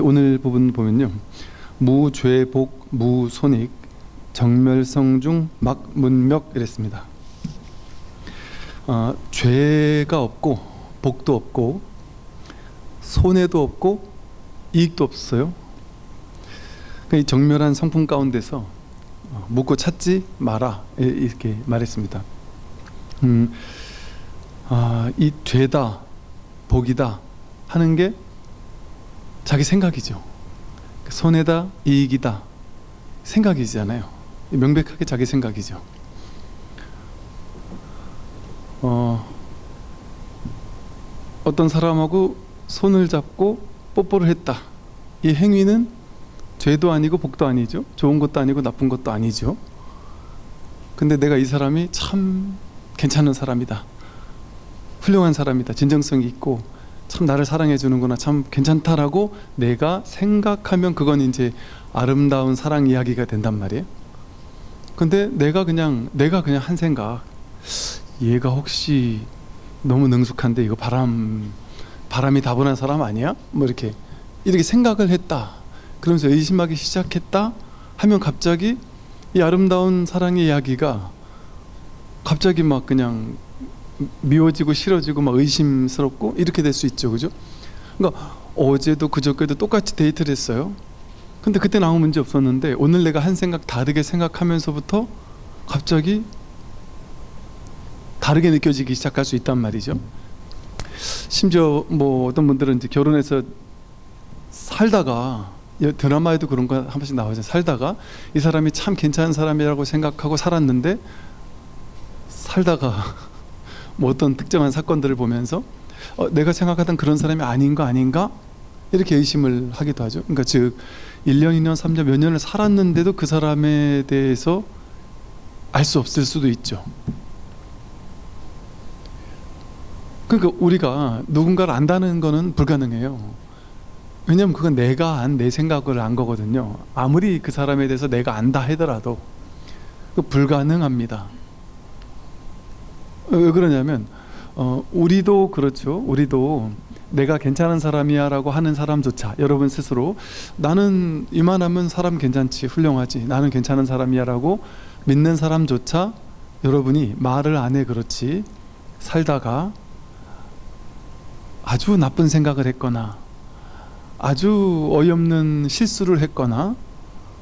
이제 오늘 부분 보면요, 무죄복 무손익 정멸성중 막문명 이랬습니다. 죄가 없고 복도 없고 손해도 없고 이익도 없어요. 이 정멸한 성품 가운데서 묻고 찾지 마라 이렇게 말했습니다. 이 죄다 복이다 하는 게 자기 생각이죠. 손해다 이익이다 생각이잖아요. 명백하게 자기 생각이죠. 어떤 사람하고 손을 잡고 뽀뽀를 했다. 이 행위는 죄도 아니고 복도 아니죠. 좋은 것도 아니고 나쁜 것도 아니죠. 근데 내가 이 사람이 참 괜찮은 사람이다, 훌륭한 사람이다, 진정성이 있고 참 나를 사랑해 주는구나, 참 괜찮다라고 내가 생각하면 그건 이제 아름다운 사랑 이야기가 된단 말이에요. 근데 내가 그냥 한 생각, 얘가 혹시 너무 능숙한데 이거 바람이 다분한 사람 아니야? 뭐 이렇게 생각을 했다. 그러면서 의심하기 시작했다 하면 갑자기 이 아름다운 사랑의 이야기가 갑자기 막 그냥 미워지고 싫어지고 막 의심스럽고 이렇게 될 수 있죠. 그죠? 그러니까 어제도 그저께도 똑같이 데이트를 했어요. 근데 그때는 아무 문제 없었는데 오늘 내가 한 생각 다르게 생각하면서부터 갑자기 다르게 느껴지기 시작할 수 있단 말이죠. 심지어 뭐 어떤 분들은 이제 결혼해서 살다가, 드라마에도 그런 거 한 번씩 나오죠. 살다가 이 사람이 참 괜찮은 사람이라고 생각하고 살았는데 살다가 뭐 어떤 특정한 사건들을 보면서 내가 생각하던 그런 사람이 아닌가 이렇게 의심을 하기도 하죠. 그러니까 즉 1년, 2년, 3년 몇 년을 살았는데도 그 사람에 대해서 알 수 없을 수도 있죠. 그러니까 우리가 누군가를 안다는 거는 불가능해요. 왜냐하면 그건 내가 내 생각을 안 거거든요. 아무리 그 사람에 대해서 내가 안다 하더라도 불가능합니다. 왜 그러냐면 우리도 그렇죠. 우리도 내가 괜찮은 사람이야 라고 하는 사람조차, 여러분 스스로 나는 이만하면 사람 괜찮지, 훌륭하지, 나는 괜찮은 사람이야 라고 믿는 사람조차 여러분이 말을 안 해 그렇지 살다가 아주 나쁜 생각을 했거나 아주 어이없는 실수를 했거나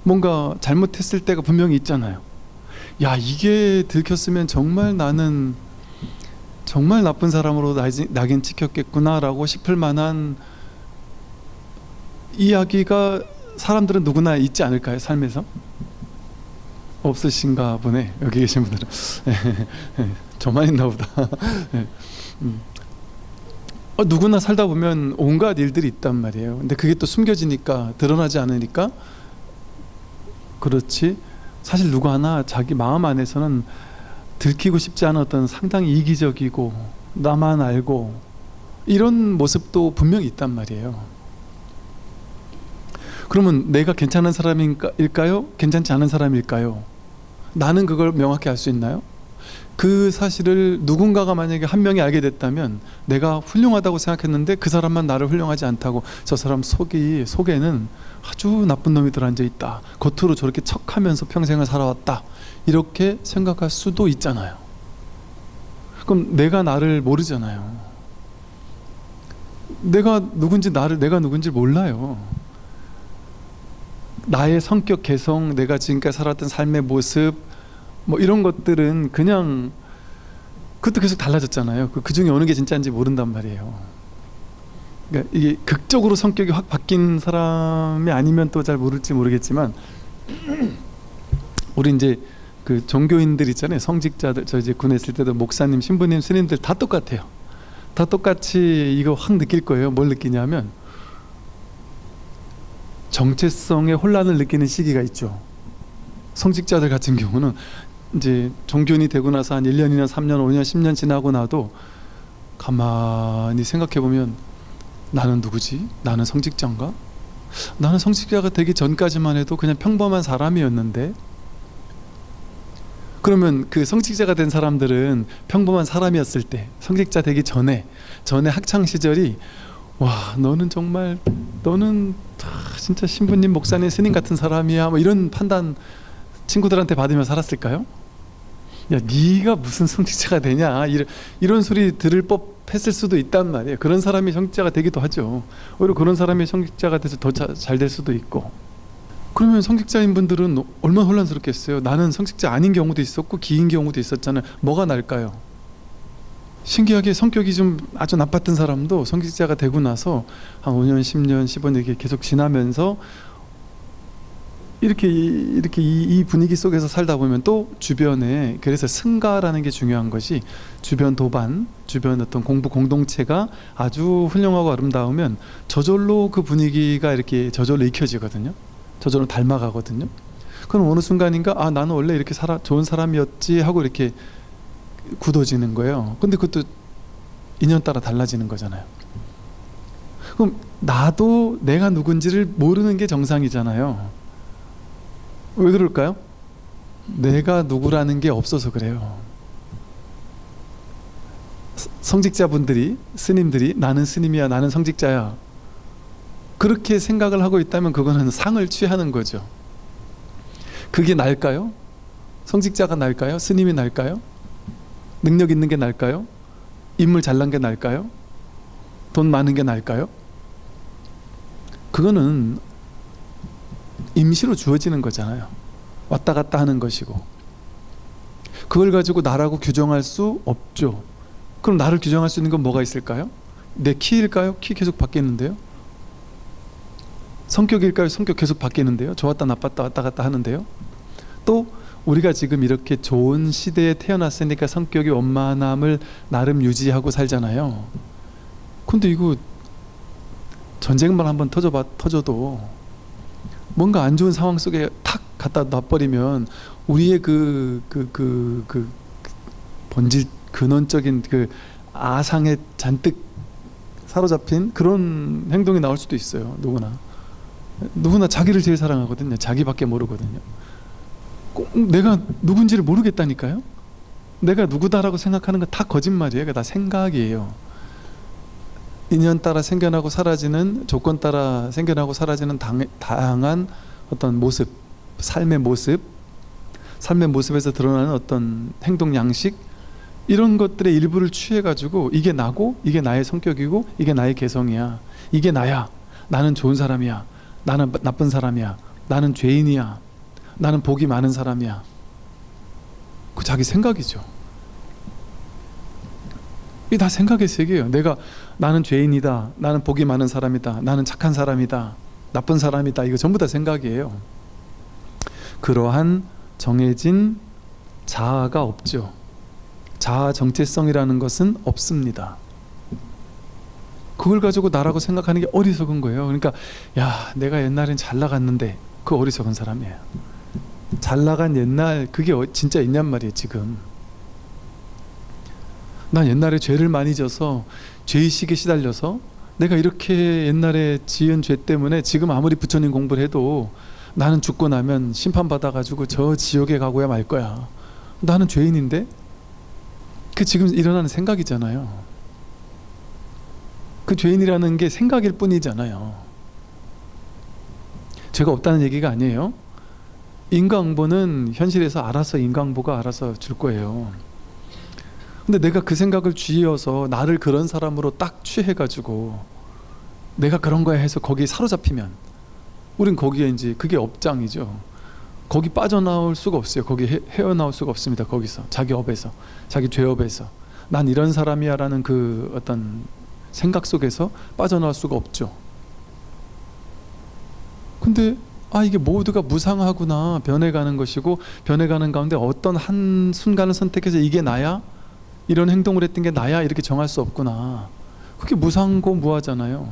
뭔가 잘못했을 때가 분명히 있잖아요. 야, 이게 들켰으면 정말 나는 정말 나쁜 사람으로 낙인 찍혔겠구나 라고 싶을 만한 이야기가 사람들은 누구나 있지 않을까요? 삶에서? 없으신가 보네, 여기 계신 분들은. 저만 있나 보다. 누구나 살다 보면 온갖 일들이 있단 말이에요. 근데 그게 또 숨겨지니까, 드러나지 않으니까 그렇지, 사실 누구 하나 자기 마음 안에서는 들키고 싶지 않은 어떤 상당히 이기적이고 나만 알고 이런 모습도 분명히 있단 말이에요. 그러면 내가 괜찮은 사람일까요? 괜찮지 않은 사람일까요? 나는 그걸 명확히 알 수 있나요? 그 사실을 누군가가 만약에 한 명이 알게 됐다면, 내가 훌륭하다고 생각했는데 그 사람만 나를 훌륭하지 않다고, 저 사람 속에는 아주 나쁜 놈이 들어앉아 있다, 겉으로 저렇게 척하면서 평생을 살아왔다, 이렇게 생각할 수도 있잖아요. 그럼 내가 나를 모르잖아요. 내가 누군지 몰라요. 나의 성격 개성, 내가 지금까지 살았던 삶의 모습, 뭐 이런 것들은 그냥 그것도 계속 달라졌잖아요. 그 중에 어느 게 진짜인지 모른단 말이에요. 그러니까 이게 극적으로 성격이 확 바뀐 사람이 아니면 또 잘 모를지 모르겠지만, 우리 이제 그 종교인들 있잖아요. 성직자들, 저 이제 군에 있을 때도 목사님, 신부님, 스님들 다 똑같아요. 다 똑같이 이거 확 느낄 거예요. 뭘 느끼냐면 정체성의 혼란을 느끼는 시기가 있죠. 성직자들 같은 경우는 이제 종교인이 되고 나서 한 1년이나 3년, 5년, 10년 지나고 나도 가만히 생각해 보면, 나는 누구지? 나는 성직자인가? 나는 성직자가 되기 전까지만 해도 그냥 평범한 사람이었는데, 그러면 그 성직자가 된 사람들은 평범한 사람이었을 때, 성직자 되기 전에 학창 시절이 와, 너는 정말, 너는 진짜 신부님, 목사님, 스님 같은 사람이야, 뭐 이런 판단 친구들한테 받으며 살았을까요? 야, 네가 무슨 성직자가 되냐, 이런 소리 들을 법했을 수도 있단 말이에요. 그런 사람이 성직자가 되기도 하죠. 오히려 그런 사람이 성직자가 돼서 더 잘 될 수도 있고. 그러면 성직자인 분들은 얼마나 혼란스럽겠어요. 나는 성직자 아닌 경우도 있었고 기인 경우도 있었잖아요. 뭐가 날까요? 신기하게 성격이 좀 아주 나빴던 사람도 성직자가 되고 나서 한 5년, 10년, 15년 이렇게 계속 지나면서 이렇게 이 분위기 속에서 살다 보면 또 주변에, 그래서 승가라는 게 중요한 것이, 주변 도반, 주변 어떤 공부 공동체가 아주 훌륭하고 아름다우면 저절로 그 분위기가 이렇게 저절로 익혀지거든요. 저절로 닮아가거든요. 그럼 어느 순간인가, 아, 나는 원래 이렇게 좋은 사람이었지 하고 이렇게 굳어지는 거예요. 근데 그것도 인연 따라 달라지는 거잖아요. 그럼 나도 내가 누군지를 모르는 게 정상이잖아요. 왜 그럴까요? 내가 누구라는 게 없어서 그래요. 성직자분들이, 스님들이 나는 스님이야, 나는 성직자야, 그렇게 생각을 하고 있다면 그거는 상을 취하는 거죠. 그게 나을까요? 성직자가 나을까요? 스님이 나을까요? 능력 있는 게 나을까요? 인물 잘난 게 나을까요? 돈 많은 게 나을까요? 그거는 임시로 주어지는 거잖아요. 왔다 갔다 하는 것이고, 그걸 가지고 나라고 규정할 수 없죠. 그럼 나를 규정할 수 있는 건 뭐가 있을까요? 내 키일까요? 키 계속 바뀌는데요. 성격일까요? 성격 계속 바뀌는데요. 좋았다 나빴다 왔다 갔다 하는데요. 또 우리가 지금 이렇게 좋은 시대에 태어났으니까 성격이 원만함을 나름 유지하고 살잖아요. 근데 이거 전쟁만 한번 터져도 뭔가 안 좋은 상황 속에 탁 갖다 놔버리면 우리의 그 본질 근원적인 그 아상에 잔뜩 사로잡힌 그런 행동이 나올 수도 있어요. 누구나 자기를 제일 사랑하거든요. 자기밖에 모르거든요. 꼭 내가 누군지를 모르겠다니까요. 내가 누구다라고 생각하는 건 다 거짓말이에요. 그게 다 생각이에요. 인연 따라 생겨나고 사라지는, 조건 따라 생겨나고 사라지는 다양한 어떤 모습, 삶의 모습에서 드러나는 어떤 행동 양식, 이런 것들의 일부를 취해가지고 이게 나고, 이게 나의 성격이고, 이게 나의 개성이야, 이게 나야, 나는 좋은 사람이야, 나는 나쁜 사람이야, 나는 죄인이야, 나는 복이 많은 사람이야. 그 자기 생각이죠. 이게 다 생각의 세계예요. 나는 죄인이다, 나는 복이 많은 사람이다, 나는 착한 사람이다, 나쁜 사람이다, 이거 전부 다 생각이에요. 그러한 정해진 자아가 없죠. 자아 정체성이라는 것은 없습니다. 그걸 가지고 나라고 생각하는 게 어리석은 거예요. 그러니까 야, 내가 옛날엔 잘 나갔는데, 그 어리석은 사람이에요. 잘 나간 옛날, 그게 진짜 있냔 말이에요. 지금 난 옛날에 죄를 많이 져서 죄의식에 시달려서 내가 이렇게 옛날에 지은 죄 때문에 지금 아무리 부처님 공부를 해도 나는 죽고 나면 심판받아가지고 저 지옥에 가고야 말 거야. 나는 죄인인데? 그 지금 일어나는 생각이잖아요. 그 죄인이라는 게 생각일 뿐이잖아요. 죄가 없다는 얘기가 아니에요. 인과응보는 현실에서 인과응보가 알아서 줄 거예요. 근데 내가 그 생각을 쥐어서 나를 그런 사람으로 딱 취해가지고 내가 그런 거야 해서 거기에 사로잡히면, 우린 거기에 이제 그게 업장이죠. 거기 빠져나올 수가 없어요. 거기 헤어나올 수가 없습니다. 거기서 자기 업에서, 자기 죄업에서 난 이런 사람이야 라는 그 어떤 생각 속에서 빠져나올 수가 없죠. 근데 이게 모두가 무상하구나, 변해가는 것이고, 변해가는 가운데 어떤 한 순간을 선택해서 이게 나야, 이런 행동을 했던 게 나야, 이렇게 정할 수 없구나. 그게 무상고 무하잖아요.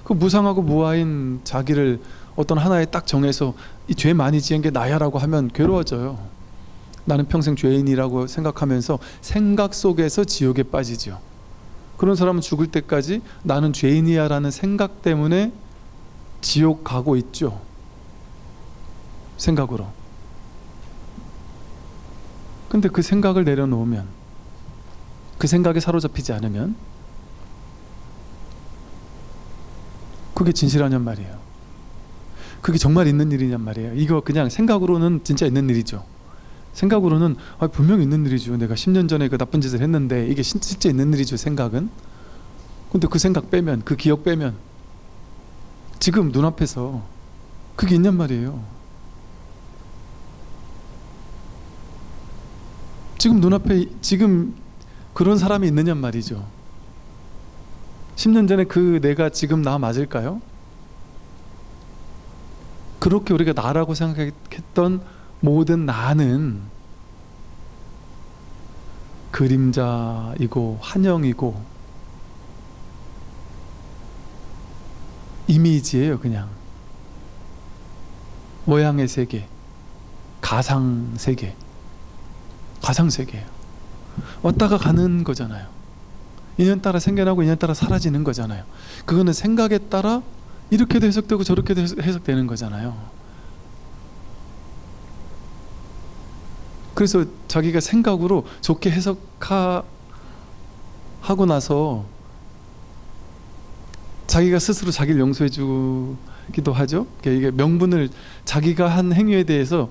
그 무상하고 무하인 자기를 어떤 하나에 딱 정해서 이 죄 많이 지은 게 나야 라고 하면 괴로워져요. 나는 평생 죄인이라고 생각하면서 생각 속에서 지옥에 빠지죠. 그런 사람은 죽을 때까지 나는 죄인이야 라는 생각 때문에 지옥 가고 있죠. 생각으로. 근데 그 생각을 내려놓으면, 그 생각에 사로잡히지 않으면 그게 진실하냔 말이에요. 그게 정말 있는 일이냔 말이에요. 이거 그냥 생각으로는 진짜 있는 일이죠. 생각으로는 분명히 있는 일이죠. 내가 10년 전에 그 나쁜 짓을 했는데 이게 실제 있는 일이죠, 생각은. 근데 그 생각 빼면, 그 기억 빼면 지금 눈앞에서 그게 있냔 말이에요. 지금 눈앞에 지금 그런 사람이 있느냔 말이죠. 10년 전에 그 내가 지금 나 맞을까요? 그렇게 우리가 나라고 생각했던 모든 나는 그림자이고 환영이고 이미지예요. 그냥 모양의 세계, 가상 세계, 가상 세계예요. 왔다가 가는 거잖아요. 인연 따라 생겨나고 인연 따라 사라지는 거잖아요. 그거는 생각에 따라 이렇게도 해석되고 저렇게도 해석되는 거잖아요. 그래서 자기가 생각으로 좋게 해석하고 나서 자기가 스스로 자기를 용서해 주기도 하죠. 이게 명분을 자기가 한 행위에 대해서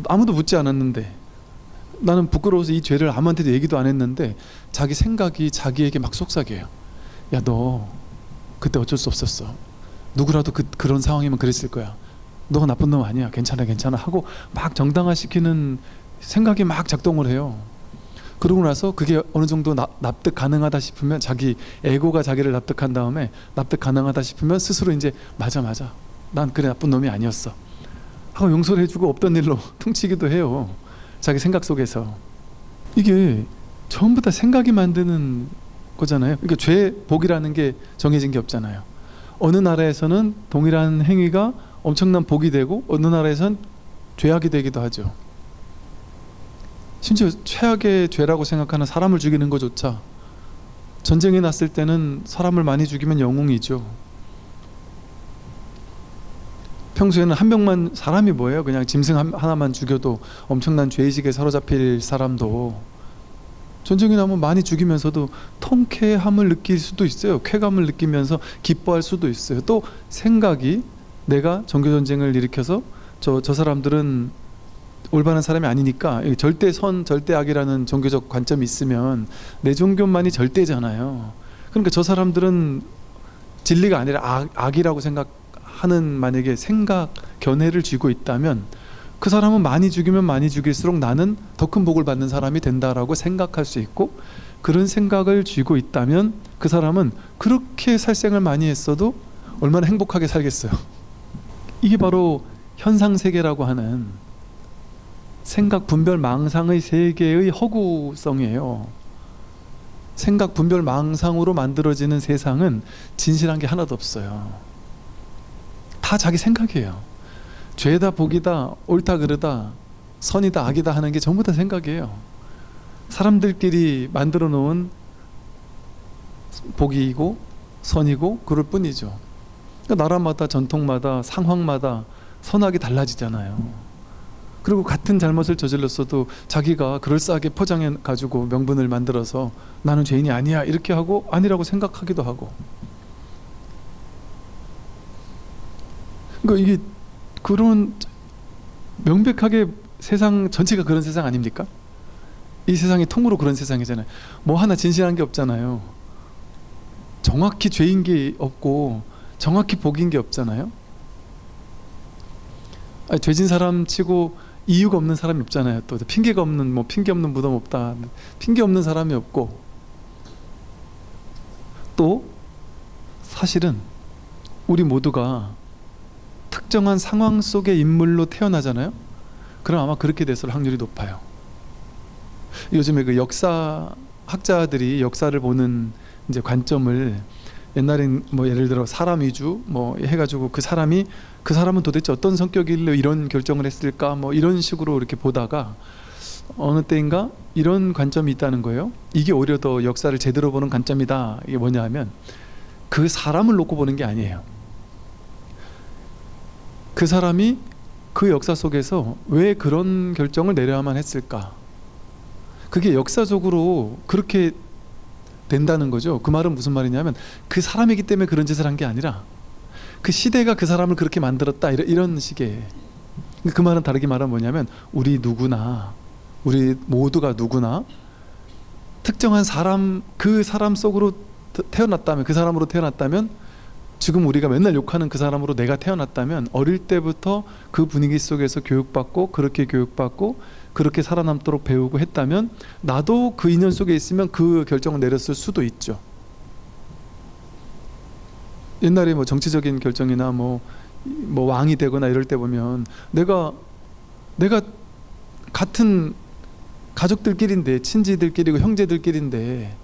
아무도 묻지 않았는데, 나는 부끄러워서 이 죄를 아무한테도 얘기도 안 했는데 자기 생각이 자기에게 막 속삭여요. 야, 너 그때 어쩔 수 없었어. 누구라도 그런 상황이면 그랬을 거야. 너가 나쁜 놈 아니야. 괜찮아 괜찮아 하고 막 정당화시키는 생각이 막 작동을 해요. 그러고 나서 그게 어느 정도 납득 가능하다 싶으면, 자기 에고가 자기를 납득한 다음에 납득 가능하다 싶으면 스스로 이제 맞아 난 그래 나쁜 놈이 아니었어 하고 용서를 해주고 없던 일로 퉁치기도 해요. 자기 생각 속에서. 이게 전부 다 생각이 만드는 거잖아요. 그러니까 죄, 복이라는 게 정해진 게 없잖아요. 어느 나라에서는 동일한 행위가 엄청난 복이 되고 어느 나라에서는 죄악이 되기도 하죠. 심지어 최악의 죄라고 생각하는 사람을 죽이는 것조차 전쟁이 났을 때는 사람을 많이 죽이면 영웅이죠. 평소에는 한 명만, 사람이 뭐예요? 그냥 짐승 하나만 죽여도 엄청난 죄의식에 사로잡힐 사람도 전쟁이 나면 많이 죽이면서도 통쾌함을 느낄 수도 있어요. 쾌감을 느끼면서 기뻐할 수도 있어요. 또 생각이, 내가 종교전쟁을 일으켜서 저 사람들은 올바른 사람이 아니니까, 절대 선, 절대 악이라는 종교적 관점이 있으면 내 종교만이 절대잖아요. 그러니까 저 사람들은 진리가 아니라 악이라고 생각하는, 만약에 생각, 견해를 쥐고 있다면 그 사람은 많이 죽이면 많이 죽일수록 나는 더 큰 복을 받는 사람이 된다라고 생각할 수 있고, 그런 생각을 쥐고 있다면 그 사람은 그렇게 살생을 많이 했어도 얼마나 행복하게 살겠어요. 이게 바로 현상세계라고 하는 생각 분별 망상의 세계의 허구성이에요. 생각 분별 망상으로 만들어지는 세상은 진실한 게 하나도 없어요. 다 자기 생각이에요. 죄다 복이다, 옳다 그르다, 선이다 악이다 하는 게 전부 다 생각이에요. 사람들끼리 만들어 놓은 복이고 선이고 그럴 뿐이죠. 그러니까 나라마다, 전통마다, 상황마다 선악이 달라지잖아요. 그리고 같은 잘못을 저질렀어도 자기가 그럴싸하게 포장해 가지고 명분을 만들어서 나는 죄인이 아니야 이렇게 하고 아니라고 생각하기도 하고. 그러니까 이게 그런 명백하게 세상 전체가 그런 세상 아닙니까? 이 세상이 통으로 그런 세상이잖아요. 뭐 하나 진실한 게 없잖아요. 정확히 죄인 게 없고 정확히 복인 게 없잖아요. 아니, 죄진 사람 치고 이유가 없는 사람이 없잖아요. 또 핑계가 없는, 뭐 핑계 없는 무덤 없다. 핑계 없는 사람이 없고, 또 사실은 우리 모두가 특정한 상황 속의 인물로 태어나잖아요. 그럼 아마 그렇게 됐을 확률이 높아요. 요즘에 그 역사 학자들이 역사를 보는 이제 관점을, 옛날엔 뭐 예를 들어 사람 위주 뭐 해가지고 그 사람은 도대체 어떤 성격일래 이런 결정을 했을까 뭐 이런 식으로 이렇게 보다가 어느 때인가 이런 관점이 있다는 거예요. 이게 오히려 더 역사를 제대로 보는 관점이다. 이게 뭐냐 하면 그 사람을 놓고 보는 게 아니에요. 그 사람이 그 역사 속에서 왜 그런 결정을 내려야만 했을까? 그게 역사적으로 그렇게 된다는 거죠. 그 말은 무슨 말이냐면 그 사람이기 때문에 그런 짓을 한 게 아니라 그 시대가 그 사람을 그렇게 만들었다, 이런 식의. 그 말은 다르게 말하면 뭐냐면, 우리 모두가 누구나 특정한 사람, 그 사람 속으로 태어났다면, 그 사람으로 태어났다면, 지금 우리가 맨날 욕하는 그 사람으로 내가 태어났다면, 어릴 때부터 그 분위기 속에서 교육받고, 그렇게 교육받고, 그렇게 살아남도록 배우고 했다면, 나도 그 인연 속에 있으면 그 결정을 내렸을 수도 있죠. 옛날에 뭐 정치적인 결정이나 뭐 왕이 되거나 이럴 때 보면, 내가 같은 가족들끼리인데, 친지들끼리고 형제들끼리인데,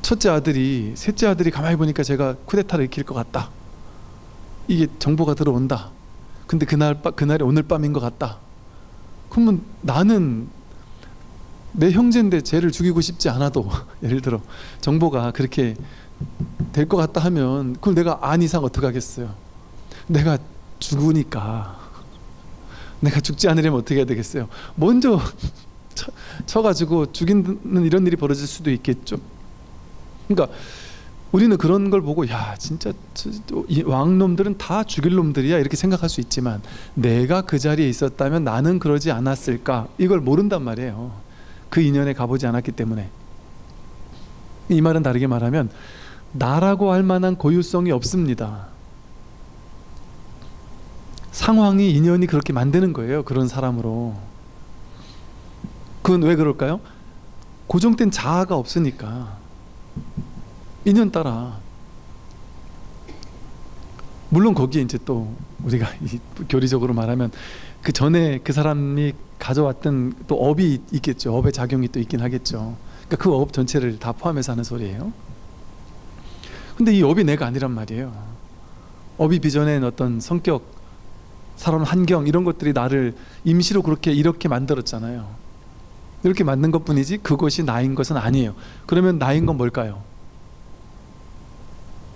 첫째 아들이 셋째 아들이 가만히 보니까 제가 쿠데타를 일으킬 것 같다, 이게 정보가 들어온다. 근데 그날이 오늘 밤인 것 같다. 그러면 나는 내 형제인데 쟤를 죽이고 싶지 않아도 예를 들어 정보가 그렇게 될 것 같다 하면, 그걸 내가 안 이상 어떻게 하겠어요. 내가 죽으니까, 내가 죽지 않으려면 어떻게 해야 되겠어요. 먼저 쳐가지고 죽이는 이런 일이 벌어질 수도 있겠죠. 그러니까 우리는 그런 걸 보고, 야 진짜 이 왕놈들은 다 죽일 놈들이야, 이렇게 생각할 수 있지만, 내가 그 자리에 있었다면 나는 그러지 않았을까, 이걸 모른단 말이에요. 그 인연에 가보지 않았기 때문에. 이 말은 다르게 말하면, 나라고 할 만한 고유성이 없습니다. 상황이, 인연이 그렇게 만드는 거예요, 그런 사람으로. 그건 왜 그럴까요? 고정된 자아가 없으니까. 인연 따라. 물론 거기에 이제 또 우리가 교리적으로 말하면, 그 전에 그 사람이 가져왔던 또 업이 있겠죠. 업의 작용이 또 있긴 하겠죠. 그러니까 그 업 전체를 다 포함해서 하는 소리예요. 근데 이 업이 내가 아니란 말이에요. 업이 빚어낸 어떤 성격, 살아온 환경, 이런 것들이 나를 임시로 이렇게 만들었잖아요. 이렇게 만든 것뿐이지 그것이 나인 것은 아니에요. 그러면 나인 건 뭘까요?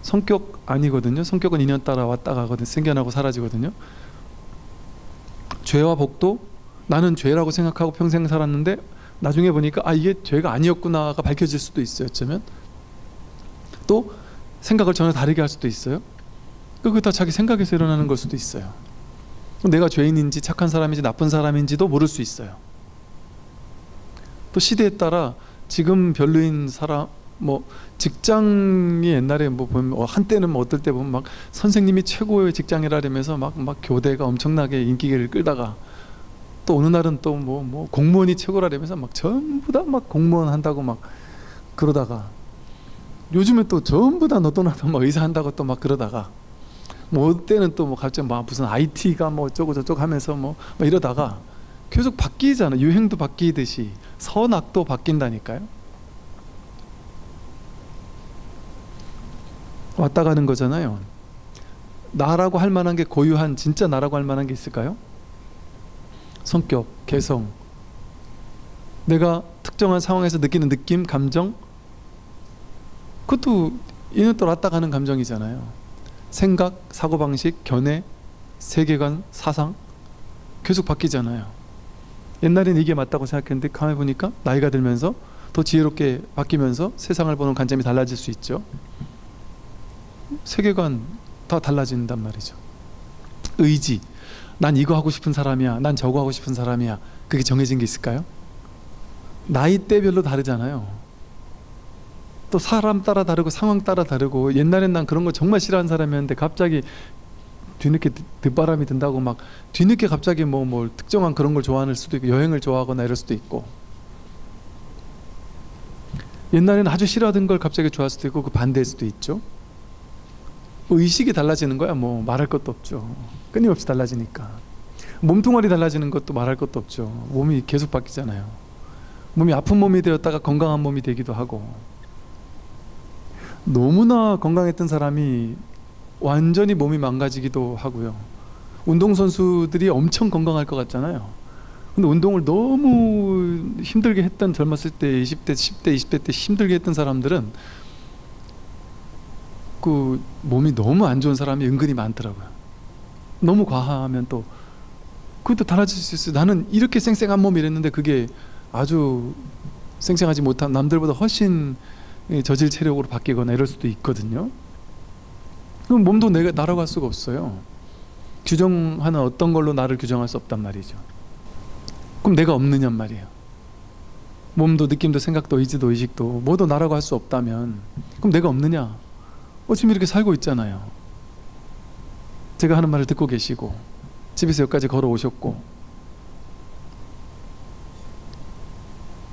성격 아니거든요. 성격은 인연 따라 왔다 가거든요. 생겨나고 사라지거든요. 죄와 복도, 나는 죄라고 생각하고 평생 살았는데 나중에 보니까 이게 죄가 아니었구나가 밝혀질 수도 있어요. 어쩌면 또 생각을 전혀 다르게 할 수도 있어요. 그거 다 자기 생각에서 일어나는 걸 수도 있어요. 내가 죄인인지 착한 사람인지 나쁜 사람인지도 모를 수 있어요. 또 시대에 따라 지금 별로인 사람, 뭐 직장이 옛날에 뭐 보면, 한때는 뭐 어떨 때 보면 막 선생님이 최고의 직장이라면서 막 교대가 엄청나게 인기를 끌다가, 또 어느 날은 또 뭐 공무원이 최고라면서 막 전부 다 막 공무원 한다고 막 그러다가, 요즘에 또 전부 다 너도 나도 막 의사 한다고 또 막 그러다가, 뭐 어때는 또 뭐 갑자기 막 무슨 IT가 뭐 어쩌고 저쩌고 하면서 뭐 이러다가 계속 바뀌잖아. 유행도 바뀌듯이 선악도 바뀐다니까요. 왔다 가는 거잖아요. 나라고 할 만한 게, 고유한 진짜 나라고 할 만한 게 있을까요? 성격, 개성, 내가 특정한 상황에서 느끼는 느낌, 감정, 그것도 인연 따라 왔다 가는 감정이잖아요. 생각, 사고방식, 견해, 세계관, 사상 계속 바뀌잖아요. 옛날엔 이게 맞다고 생각했는데 가만히 보니까 나이가 들면서 더 지혜롭게 바뀌면서 세상을 보는 관점이 달라질 수 있죠. 세계관 다 달라진단 말이죠. 의지, 난 이거 하고 싶은 사람이야, 난 저거 하고 싶은 사람이야, 그게 정해진 게 있을까요? 나이대별로 다르잖아요. 또 사람 따라 다르고 상황 따라 다르고, 옛날엔 난 그런 거 정말 싫어하는 사람이었는데 갑자기 뒤늦게 늦바람이 든다고 막 뒤늦게 갑자기 뭐 특정한 그런 걸 좋아할 수도 있고, 여행을 좋아하거나 이럴 수도 있고, 옛날에는 아주 싫어하던 걸 갑자기 좋아할 수도 있고, 그 반대일 수도 있죠. 의식이 달라지는 거야 뭐 말할 것도 없죠. 끊임없이 달라지니까. 몸뚱아리 달라지는 것도 말할 것도 없죠. 몸이 계속 바뀌잖아요. 몸이 아픈 몸이 되었다가 건강한 몸이 되기도 하고, 너무나 건강했던 사람이 완전히 몸이 망가지기도 하고요. 운동선수들이 엄청 건강할 것 같잖아요. 근데 운동을 너무 힘들게 했던, 젊었을 때 20대, 10대, 20대 때 힘들게 했던 사람들은 그 몸이 너무 안 좋은 사람이 은근히 많더라고요. 너무 과하면 또 그것도 달라질 수 있어요. 나는 이렇게 쌩쌩한 몸이 이랬는데 그게 아주 쌩쌩하지 못한, 남들보다 훨씬 저질 체력으로 바뀌거나 이럴 수도 있거든요. 그럼 몸도 내가 나라고 할 수가 없어요. 규정하는 어떤 걸로 나를 규정할 수 없단 말이죠. 그럼 내가 없느냔 말이에요. 몸도 느낌도 생각도 의지도 의식도 모두 나라고 할 수 없다면 그럼 내가 없느냐? 지금 이렇게 살고 있잖아요. 제가 하는 말을 듣고 계시고 집에서 여기까지 걸어오셨고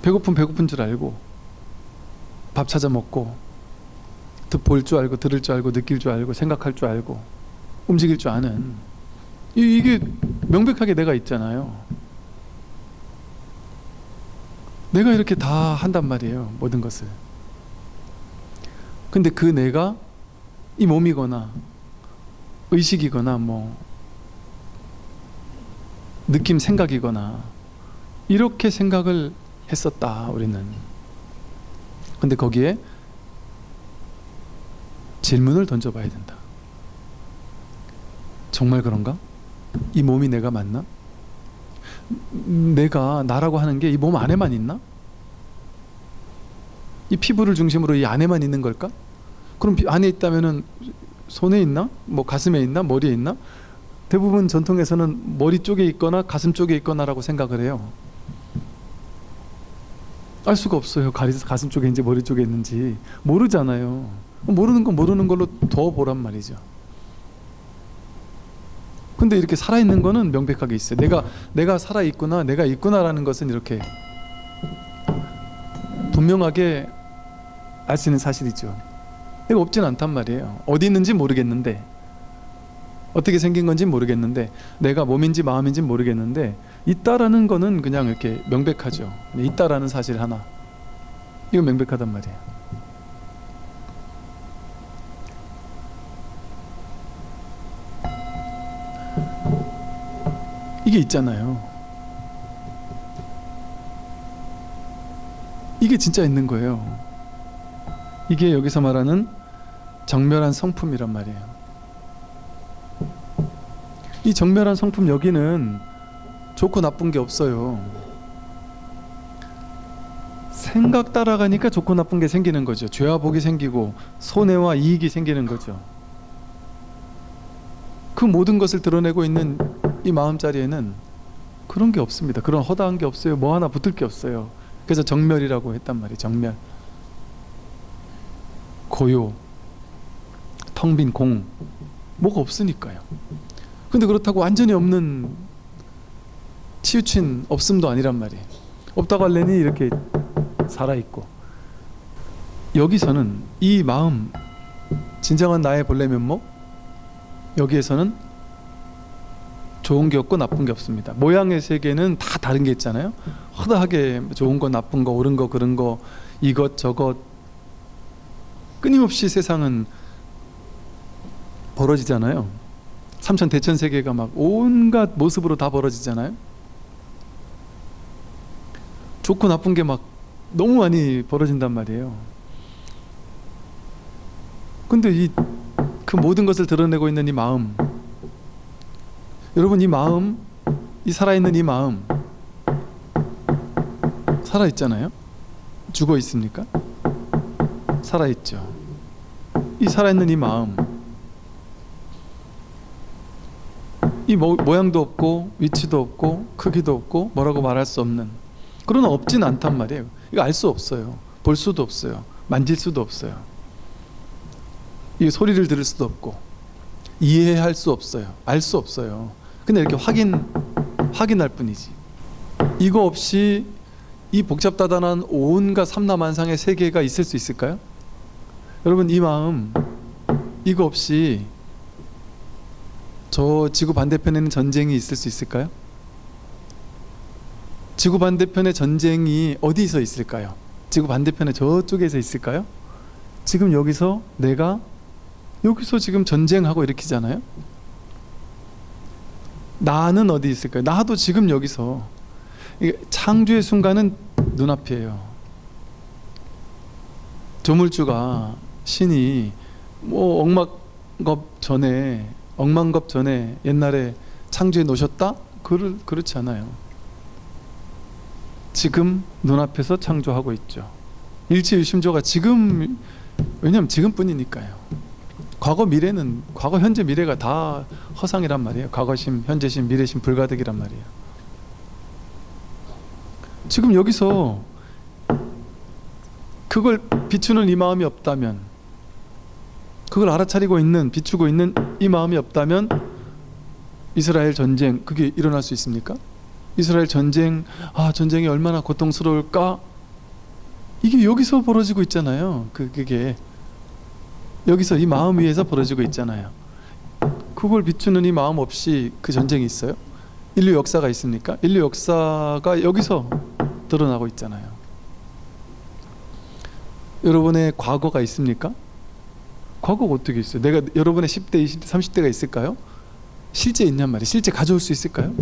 배고픈 줄 알고 밥 찾아 먹고 볼 줄 알고 들을 줄 알고 느낄 줄 알고 생각할 줄 알고 움직일 줄 아는 이게 명백하게 내가 있잖아요. 내가 이렇게 다 한단 말이에요. 모든 것을. 근데 그 내가 이 몸이거나 의식이거나 뭐 느낌 생각이거나 이렇게 생각을 했었다 우리는. 근데 거기에 질문을 던져봐야 된다. 정말 그런가? 이 몸이 내가 맞나? 내가 나라고 하는 게 이 몸 안에만 있나? 이 피부를 중심으로 이 안에만 있는 걸까? 그럼 안에 있다면은 손에 있나? 뭐 가슴에 있나? 머리에 있나? 대부분 전통에서는 머리 쪽에 있거나 가슴 쪽에 있거나라고 생각을 해요. 알 수가 없어요. 가슴 쪽에 있는지 머리 쪽에 있는지 모르잖아요. 모르는 건 모르는 걸로 더 보란 말이죠. 근데 이렇게 살아있는 거는 명백하게 있어요. 내가 살아있구나, 내가 있구나라는 것은 이렇게 분명하게 알 수 있는 사실이죠. 내가 없진 않단 말이에요. 어디 있는지 모르겠는데, 어떻게 생긴 건지 모르겠는데, 내가 몸인지 마음인지 모르겠는데 있다라는 거는 그냥 이렇게 명백하죠. 있다라는 사실 하나, 이거 명백하단 말이에요. 이게 있잖아요. 이게 진짜 있는 거예요. 이게 여기서 말하는 정멸한 성품이란 말이에요. 이 정멸한 성품, 여기는 좋고 나쁜 게 없어요. 생각 따라가니까 좋고 나쁜 게 생기는 거죠. 죄와 복이 생기고 손해와 이익이 생기는 거죠. 그 모든 것을 드러내고 있는 이 마음자리에는 그런 게 없습니다. 그런 허다한 게 없어요. 뭐 하나 붙을 게 없어요. 그래서 정멸이라고 했단 말이에요. 정멸. 고요, 텅 빈 공, 뭐가 없으니까요. 근데 그렇다고 완전히 없는, 치우친 없음도 아니란 말이에요. 없다고 할래니 이렇게 살아있고. 여기서는 이 마음, 진정한 나의 본래 면목, 여기에서는 좋은 게 없고 나쁜 게 없습니다. 모양의 세계는 다 다른 게 있잖아요. 허다하게 좋은 거 나쁜 거 옳은 거 그른 거 이것 저것 끊임없이 세상은 벌어지잖아요. 삼천대천 세계가 막 온갖 모습으로 다 벌어지잖아요. 좋고 나쁜 게 막 너무 많이 벌어진단 말이에요. 근데 그 모든 것을 드러내고 있는 이 마음, 여러분, 이 마음, 이 살아있는 이 마음 살아있잖아요. 죽어 있습니까? 살아있죠. 이 살아있는 이 마음, 이 모양도 없고 위치도 없고 크기도 없고 뭐라고 말할 수 없는, 그러나 없진 않단 말이에요. 이거 알 수 없어요. 볼 수도 없어요. 만질 수도 없어요. 이 소리를 들을 수도 없고 이해할 수 없어요. 알 수 없어요. 근데 이렇게 확인할 뿐이지. 이거 없이 이 복잡다단한 온갖 삼라만상의 세계가 있을 수 있을까요? 여러분, 이 마음, 이거 없이 저 지구 반대편에는 전쟁이 있을 수 있을까요? 지구 반대편의 전쟁이 어디서 있을까요? 지구 반대편에 저쪽에서 있을까요? 지금 여기서 내가 여기서 지금 전쟁하고 일으키잖아요. 나는 어디 있을까요? 나도 지금 여기서. 창조의 순간은 눈앞이에요. 조물주가, 신이 뭐 억만겁 전에 옛날에 창조해 놓으셨다? 그렇지 않아요. 지금 눈앞에서 창조하고 있죠. 일체유심조가 지금, 왜냐하면 지금뿐이니까요. 과거 미래는, 과거 현재 미래가 다 허상이란 말이에요. 과거심, 현재심, 미래심, 불가득이란 말이에요. 지금 여기서 그걸 비추는 이 마음이 없다면, 그걸 알아차리고 있는, 비추고 있는 이 마음이 없다면 이스라엘 전쟁, 그게 일어날 수 있습니까? 이스라엘 전쟁, 전쟁이 얼마나 고통스러울까? 이게 여기서 벌어지고 있잖아요. 그게 여기서 이 마음 위에서 벌어지고 있잖아요. 그걸 비추는 이 마음 없이 그 전쟁이 있어요? 인류 역사가 있습니까? 인류 역사가 여기서 드러나고 있잖아요. 여러분의 과거가 있습니까? 과거가 어떻게 있어요? 내가 여러분의 10대, 20대, 30대가 있을까요? 실제 있냔 말이에요. 실제 가져올 수 있을까요?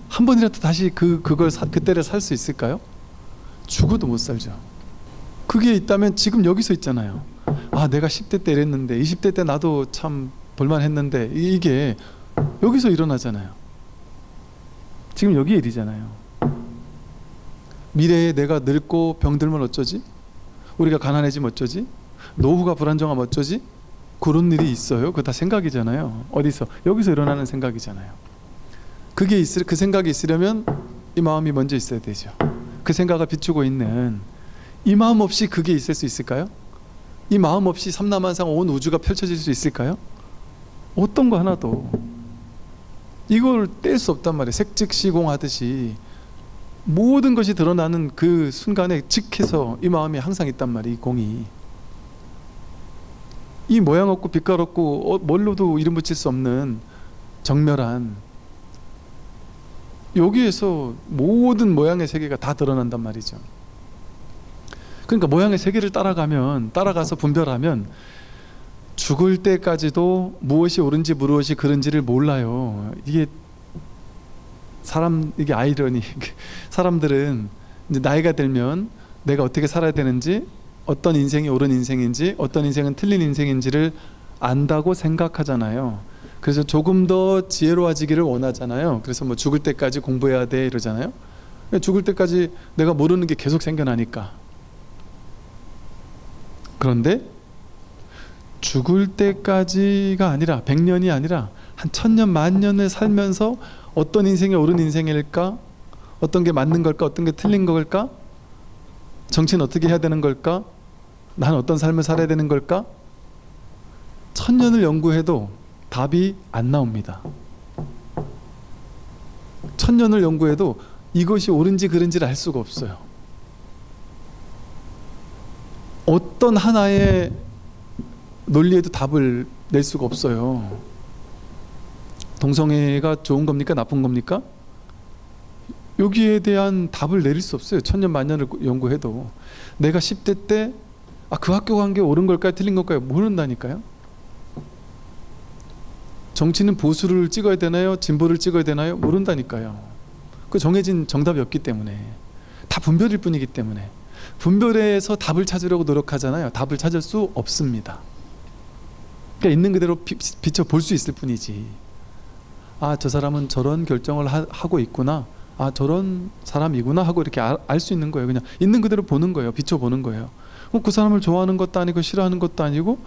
한 번이라도 다시 그때를 살 수 있을까요? 죽어도 못 살죠. 그게 있다면 지금 여기서 있잖아요. 내가 10대 때 이랬는데, 20대 때 나도 참 볼만했는데, 이게 여기서 일어나잖아요. 지금 여기 일이잖아요. 미래에 내가 늙고 병들면 어쩌지? 우리가 가난해지면 어쩌지? 노후가 불안정하면 어쩌지? 그런 일이 있어요. 그거 다 생각이잖아요. 어디서? 여기서 일어나는 생각이잖아요. 그 생각이 있으려면 이 마음이 먼저 있어야 되죠. 그 생각을 비추고 있는 이 마음 없이 그게 있을 수 있을까요? 이 마음 없이 삼라만상 온 우주가 펼쳐질 수 있을까요? 어떤 거 하나도. 이걸 뗄 수 없단 말이에요. 색즉시공하듯이 모든 것이 드러나는 그 순간에 직해서 이 마음이 항상 있단 말이에요. 이 공이. 이 모양 없고 빛깔 없고 뭘로도 이름 붙일 수 없는 정멸한, 여기에서 모든 모양의 세계가 다 드러난단 말이죠. 그러니까 모양의 세계를 따라가서 분별하면 죽을 때까지도 무엇이 옳은지 무엇이 그른지를 몰라요. 이게 아이러니. 사람들은 이제 나이가 들면 내가 어떻게 살아야 되는지, 어떤 인생이 옳은 인생인지, 어떤 인생은 틀린 인생인지를 안다고 생각하잖아요. 그래서 조금 더 지혜로워지기를 원하잖아요. 그래서 뭐 죽을 때까지 공부해야 돼 이러잖아요. 죽을 때까지 내가 모르는 게 계속 생겨나니까. 그런데 죽을 때까지가 아니라 100년이 아니라 한 1000년, 10,000년을 살면서 어떤 인생이 옳은 인생일까? 어떤 게 맞는 걸까? 어떤 게 틀린 걸까? 정치는 어떻게 해야 되는 걸까? 난 어떤 삶을 살아야 되는 걸까? 1000년을 연구해도 답이 안 나옵니다. 1000년을 연구해도 이것이 옳은지 그른지를 알 수가 없어요. 어떤 하나의 논리에도 답을 낼 수가 없어요. 동성애가 좋은 겁니까? 나쁜 겁니까? 여기에 대한 답을 내릴 수 없어요. 1000년 만년을 연구해도. 내가 10대 때 그 학교 간 게 옳은 걸까요? 틀린 걸까요? 모른다니까요. 정치는 보수를 찍어야 되나요? 진보를 찍어야 되나요? 모른다니까요. 그 정해진 정답이 없기 때문에. 다 분별일 뿐이기 때문에. 분별에서 답을 찾으려고 노력하잖아요. 답을 찾을 수 없습니다. 그러니까 있는 그대로 비춰 볼 수 있을 뿐이지. 저 사람은 저런 결정을 하고 있구나. 저런 사람이구나 하고 이렇게 알 수 있는 거예요. 그냥 있는 그대로 보는 거예요. 비춰보는 거예요. 그 사람을 좋아하는 것도 아니고 싫어하는 것도 아니고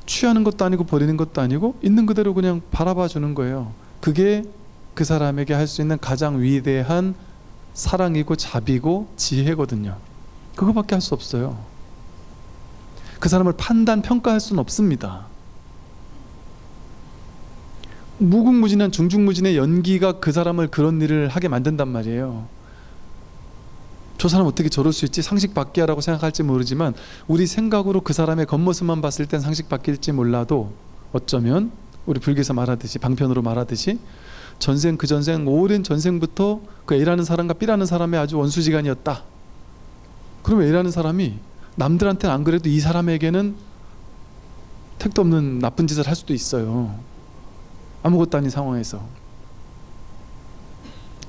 취하는 것도 아니고 버리는 것도 아니고 있는 그대로 그냥 바라봐 주는 거예요. 그게 그 사람에게 할 수 있는 가장 위대한 사랑이고 자비고 지혜거든요. 그거밖에 할 수 없어요. 그 사람을 판단, 평가할 수는 없습니다. 무궁무진한 중중무진의 연기가 그 사람을 그런 일을 하게 만든단 말이에요. 저 사람 어떻게 저럴 수 있지? 상식 밖이야라고 생각할지 모르지만 우리 생각으로 그 사람의 겉모습만 봤을 땐 상식 밖일지 몰라도 어쩌면 우리 불교에서 말하듯이, 방편으로 말하듯이 전생 그 전생 오랜 전생부터 그 A라는 사람과 B라는 사람의 아주 원수지간이었다. 그러면 A라는 사람이 남들한테는 안 그래도 이 사람에게는 택도 없는 나쁜 짓을 할 수도 있어요. 아무것도 아닌 상황에서.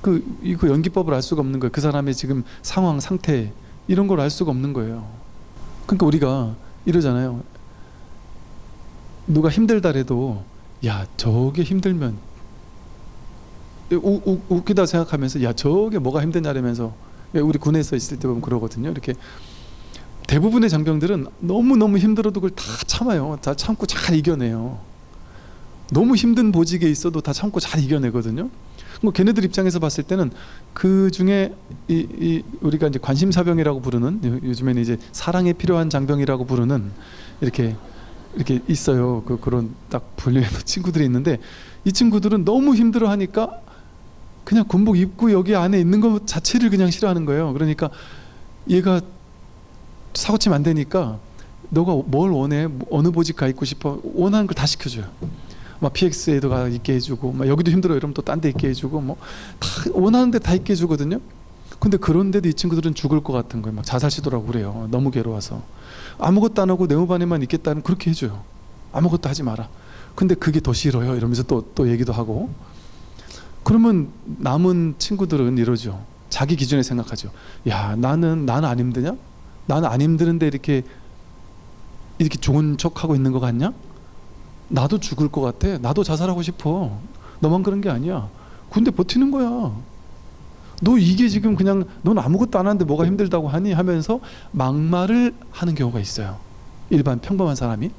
그 연기법을 알 수가 없는 거예요. 그 사람의 지금 상황, 상태 이런 걸 알 수가 없는 거예요. 그러니까 우리가 이러잖아요. 누가 힘들다래도 야 저게 힘들면 웃기다 생각하면서 야 저게 뭐가 힘드냐라면서 우리 군에서 있을 때 보면 그러거든요. 이렇게 대부분의 장병들은 너무너무 힘들어도 그걸 다 참아요. 다 참고 잘 이겨내요. 너무 힘든 보직에 있어도 다 참고 잘 이겨내거든요. 뭐 걔네들 입장에서 봤을 때는 그 중에 우리가 이제 관심사병이라고 부르는, 요즘에는 이제 사랑에 필요한 장병이라고 부르는 이렇게 있어요. 그런 딱 분류의 친구들이 있는데, 이 친구들은 너무 힘들어하니까 그냥 군복 입고 여기 안에 있는 것 자체를 그냥 싫어하는 거예요. 그러니까 얘가 사고 치면 안 되니까 너가 뭘 원해? 어느 보직 가 있고 싶어? 원하는 걸 다 시켜줘요. 막 PX에도 가 있게 해주고, 막 여기도 힘들어 이러면 또 딴 데 있게 해주고, 뭐 다 원하는 데 다 있게 해주거든요. 근데 그런데도 이 친구들은 죽을 것 같은 거예요. 막 자살 시도라고 그래요. 너무 괴로워서. 아무것도 안 하고 네모반에만 있겠다는, 그렇게 해줘요. 아무것도 하지 마라. 근데 그게 더 싫어요. 이러면서 또 얘기도 하고. 그러면 남은 친구들은 이러죠. 자기 기준에 생각하죠. 야, 나는 안 힘드냐? 나는 안 힘드는데 이렇게 좋은 척하고 있는 것 같냐? 나도 죽을 것 같아. 나도 자살하고 싶어. 너만 그런 게 아니야. 근데 버티는 거야. 너 이게 지금 그냥 넌 아무것도 안 하는데 뭐가 힘들다고 하니? 하면서 막말을 하는 경우가 있어요. 일반 평범한 사람이.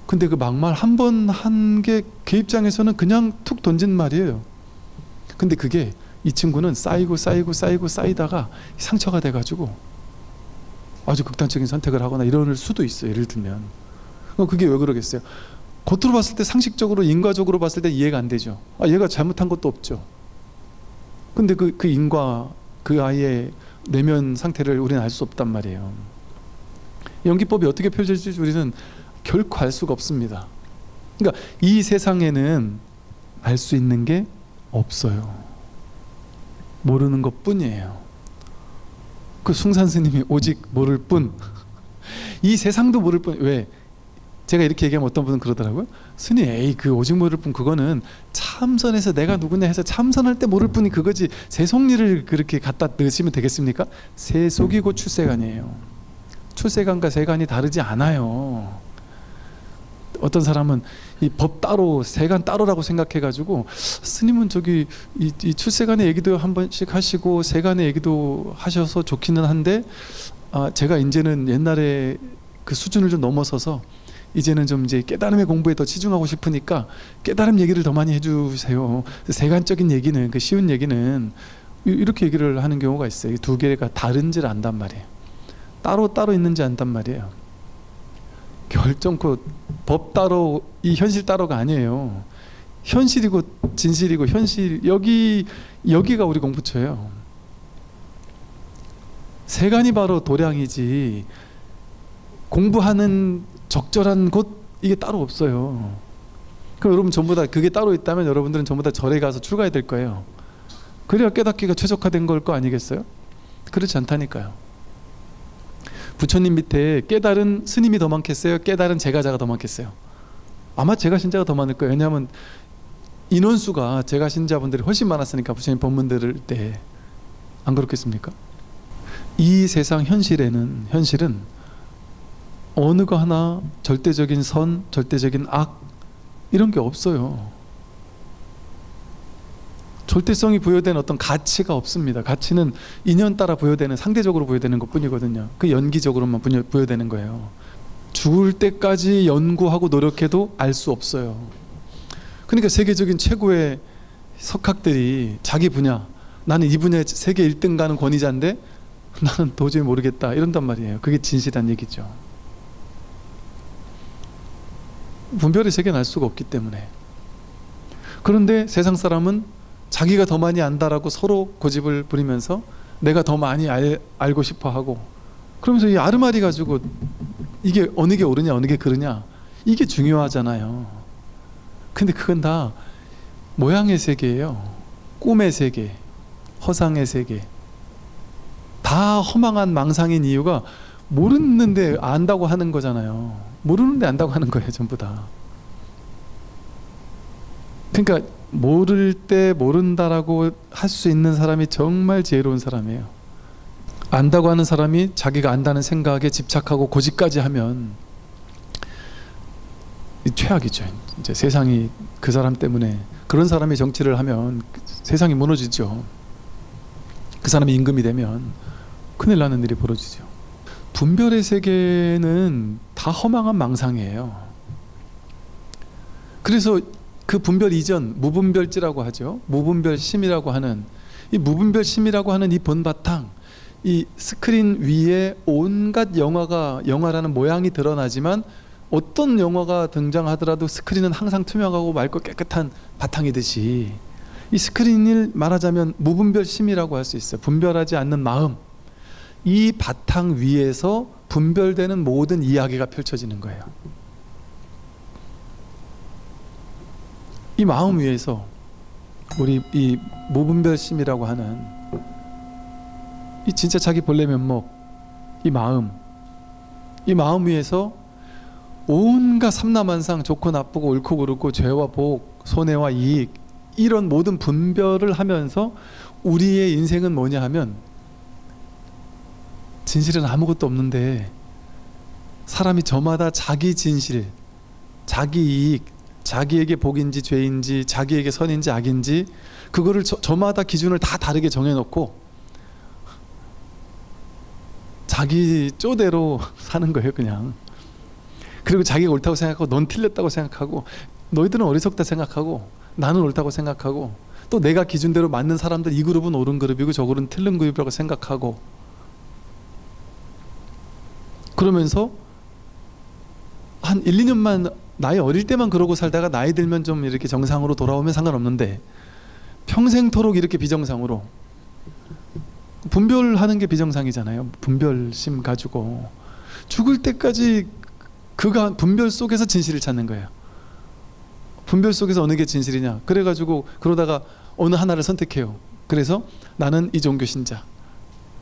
근데 그 막말 한 번 한 게 걔 입장에서는 그냥 툭 던진 말이에요. 근데 그게 이 친구는 쌓이다가 상처가 돼가지고 아주 극단적인 선택을 하거나 이럴 수도 있어요. 예를 들면. 그게 왜 그러겠어요? 겉으로 봤을 때 상식적으로 인과적으로 봤을 때 이해가 안 되죠. 얘가 잘못한 것도 없죠. 근데 그 인과, 그 아이의 내면 상태를 우리는 알 수 없단 말이에요. 연기법이 어떻게 펼쳐질지 우리는 결코 알 수가 없습니다. 그러니까 이 세상에는 알 수 있는 게 없어요. 모르는 것 뿐이에요. 그 숭산 스님이 오직 모를 뿐. 이 세상도 모를 뿐. 왜? 제가 이렇게 얘기하면 어떤 분은 그러더라고요. 스님, 에이, 그 오직 모를 뿐 그거는 참선해서 내가 누구냐 해서 참선할 때 모를 뿐이 그거지, 세속리를 그렇게 갖다 넣으시면 되겠습니까? 세속이고 출세간이에요. 출세간과 세간이 다르지 않아요. 어떤 사람은 이 법 따로 세간 따로라고 생각해가지고, 스님은 저기 이 출세간의 얘기도 한 번씩 하시고 세간의 얘기도 하셔서 좋기는 한데, 제가 이제는 옛날에 그 수준을 좀 넘어서서 이제는 좀 이제 깨달음의 공부에 더 치중하고 싶으니까 깨달음 얘기를 더 많이 해주세요. 세간적인 얘기는, 그 쉬운 얘기는, 이렇게 얘기를 하는 경우가 있어요. 이 두 개가 다른지를 안단 말이에요. 따로 있는지 안단 말이에요. 결정코 법 따로, 이 현실 따로가 아니에요. 현실이고 진실이고 현실, 여기가 우리 공부처예요. 세간이 바로 도량이지, 공부하는 적절한 곳, 이게 따로 없어요. 그럼 여러분 전부 다 그게 따로 있다면 여러분들은 전부 다 절에 가서 출가해야 될 거예요. 그래야 깨닫기가 최적화된 걸 거 아니겠어요? 그렇지 않다니까요. 부처님 밑에 깨달은 스님이 더 많겠어요? 깨달은 제가자가 더 많겠어요? 아마 제가 신자가 더 많을 거예요. 왜냐하면 인원수가 제가 신자분들이 훨씬 많았으니까, 부처님 법문 들을 때. 안 그렇겠습니까? 이 세상 현실은 어느 거 하나 절대적인 선, 절대적인 악, 이런 게 없어요. 절대성이 부여된 어떤 가치가 없습니다. 가치는 인연 따라 부여되는, 상대적으로 부여되는 것 뿐이거든요. 그 연기적으로만 부여되는 거예요. 죽을 때까지 연구하고 노력해도 알 수 없어요. 그러니까 세계적인 최고의 석학들이 자기 분야, 나는 이 분야에 세계 1등 가는 권위자인데 나는 도저히 모르겠다, 이런단 말이에요. 그게 진실한 얘기죠. 분별의 세계는 알 수가 없기 때문에. 그런데 세상 사람은 자기가 더 많이 안다라고 서로 고집을 부리면서 내가 더 많이 알고 싶어 하고, 그러면서 이 아르마리 가지고 이게 어느 게 옳으냐 어느 게 그르냐, 이게 중요하잖아요. 근데 그건 다 모양의 세계예요. 꿈의 세계, 허상의 세계. 다 허망한 망상인 이유가 모르는데 안다고 하는 거잖아요. 모르는데 안다고 하는 거예요, 전부 다. 그러니까 모를 때 모른다라고 할 수 있는 사람이 정말 지혜로운 사람이에요. 안다고 하는 사람이 자기가 안다는 생각에 집착하고 고집까지 하면 최악이죠. 이제 세상이 그 사람 때문에, 그런 사람이 정치를 하면 세상이 무너지죠. 그 사람이 임금이 되면 큰일 나는 일이 벌어지죠. 분별의 세계는 다 허망한 망상이에요. 그래서 그 분별 이전 무분별지라고 하죠. 무분별심이라고 하는 이 무분별심이라고 하는 이 본바탕, 이 스크린 위에 온갖 영화라는 모양이 드러나지만 어떤 영화가 등장하더라도 스크린은 항상 투명하고 맑고 깨끗한 바탕이듯이 이 스크린을 말하자면 무분별심이라고 할 수 있어요. 분별하지 않는 마음, 이 바탕 위에서 분별되는 모든 이야기가 펼쳐지는 거예요. 이 마음 위에서 우리 이 무분별심이라고 하는 이 진짜 자기 본래 면목, 이 마음 위에서 온갖 삼라만상, 좋고 나쁘고 옳고 그르고 죄와 복, 손해와 이익, 이런 모든 분별을 하면서 우리의 인생은 뭐냐 하면 진실은 아무것도 없는데 사람이 저마다 자기 진실, 자기 이익, 자기에게 복인지 죄인지, 자기에게 선인지 악인지, 그거를 저마다 기준을 다 다르게 정해놓고 자기 쪼대로 사는 거예요, 그냥. 그리고 자기가 옳다고 생각하고 넌 틀렸다고 생각하고, 너희들은 어리석다 생각하고 나는 옳다고 생각하고, 또 내가 기준대로 맞는 사람들, 이 그룹은 옳은 그룹이고 저 그룹은 틀린 그룹이라고 생각하고, 그러면서 한 1, 2년만, 나이 어릴 때만 그러고 살다가 나이 들면 좀 이렇게 정상으로 돌아오면 상관없는데 평생토록 이렇게 비정상으로, 분별하는 게 비정상이잖아요. 분별심 가지고 죽을 때까지 그가 분별 속에서 진실을 찾는 거예요. 분별 속에서 어느 게 진실이냐, 그래가지고 그러다가 어느 하나를 선택해요. 그래서 나는 이 종교 신자,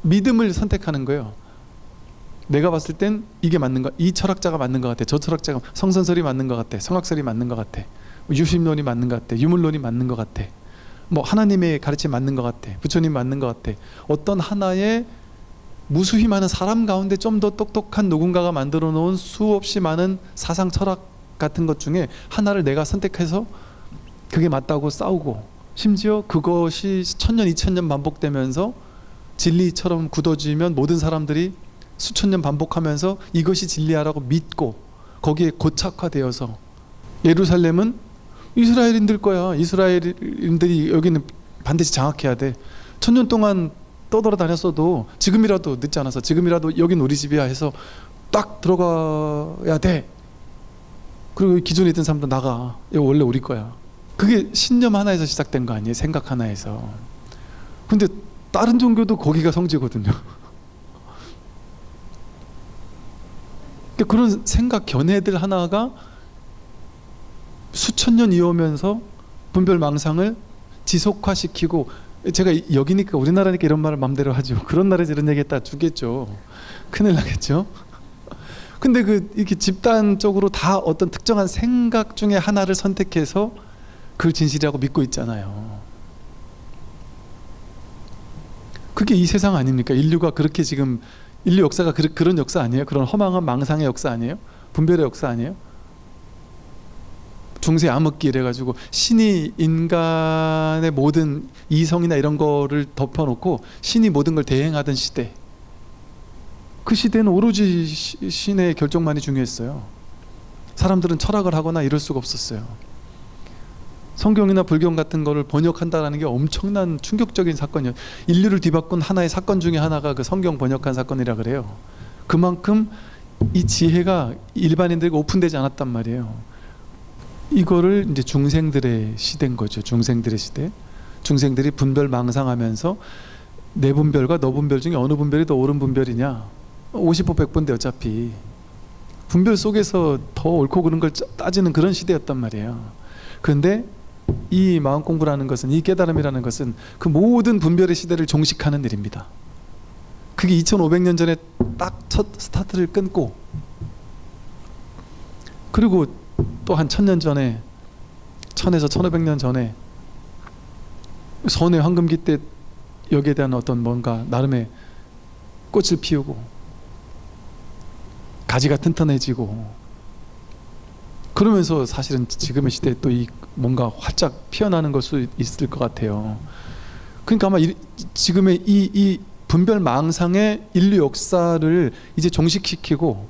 믿음을 선택하는 거예요. 내가 봤을 땐 이게 맞는 거, 이 철학자가 맞는 것 같아, 저 철학자가, 성선설이 맞는 것 같아, 성악설이 맞는 것 같아, 유심론이 맞는 것 같아, 유물론이 맞는 것 같아, 뭐 하나님의 가르침 맞는 것 같아, 부처님 맞는 것 같아. 어떤 하나의 무수히 많은 사람 가운데 좀 더 똑똑한 누군가가 만들어 놓은 수없이 많은 사상 철학 같은 것 중에 하나를 내가 선택해서 그게 맞다고 싸우고, 심지어 그것이 1000년 2000년 반복되면서 진리처럼 굳어지면 모든 사람들이 수천 년 반복하면서 이것이 진리야라고 믿고 거기에 고착화되어서, 예루살렘은 이스라엘인들 거야, 이스라엘인들이 여기는 반드시 장악해야 돼, 1000년 동안 떠돌아다녔어도 지금이라도 늦지 않아서, 지금이라도 여긴 우리 집이야 해서 딱 들어가야 돼. 그리고 기존에 있던 사람도 나가, 이거 원래 우리 거야. 그게 신념 하나에서 시작된 거 아니에요? 생각 하나에서. 근데 다른 종교도 거기가 성지거든요. 그런 생각 견해들 하나가 수천 년 이어오면서 분별망상을 지속화시키고, 제가 여기니까 우리나라니까 이런 말을 마음대로 하죠. 그런 나라에서 이런 얘기했다 죽겠죠. 큰일 나겠죠. 근데 이렇게 집단적으로 다 어떤 특정한 생각 중에 하나를 선택해서 그걸 진실이라고 믿고 있잖아요. 그게 이 세상 아닙니까? 인류가 그렇게 지금, 인류 역사가 그런 역사 아니에요? 그런 허망한 망상의 역사 아니에요? 분별의 역사 아니에요? 중세 암흑기 이래가지고 신이 인간의 모든 이성이나 이런 거를 덮어놓고 신이 모든 걸 대행하던 시대, 그 시대는 오로지 신의 결정만이 중요했어요. 사람들은 철학을 하거나 이럴 수가 없었어요. 성경이나 불경 같은 거를 번역한다는 게 엄청난 충격적인 사건이에요. 인류를 뒤바꾼 하나의 사건 중에 하나가 그 성경 번역한 사건이라 그래요. 그만큼 이 지혜가 일반인들에게 오픈되지 않았단 말이에요. 이거를 이제 중생들의 시대인 거죠. 중생들의 시대. 중생들이 분별 망상하면서 내 분별과 너 분별 중에 어느 분별이 더 옳은 분별이냐, 50보 100보인데 어차피 분별 속에서 더 옳고 그른 걸 따지는 그런 시대였단 말이에요. 그런데 이 마음 공부라는 것은, 이 깨달음이라는 것은 그 모든 분별의 시대를 종식하는 일입니다. 그게 2500년 전에 딱 첫 스타트를 끊고, 그리고 또 한 1000년 전에, 1000에서 1500년 전에 선의 황금기 때 여기에 대한 어떤 뭔가 나름의 꽃을 피우고 가지가 튼튼해지고, 그러면서 사실은 지금의 시대에 또 이 뭔가 활짝 피어나는 걸 수 있을 것 같아요. 그러니까 아마 지금의 이 분별망상의 인류 역사를 이제 종식시키고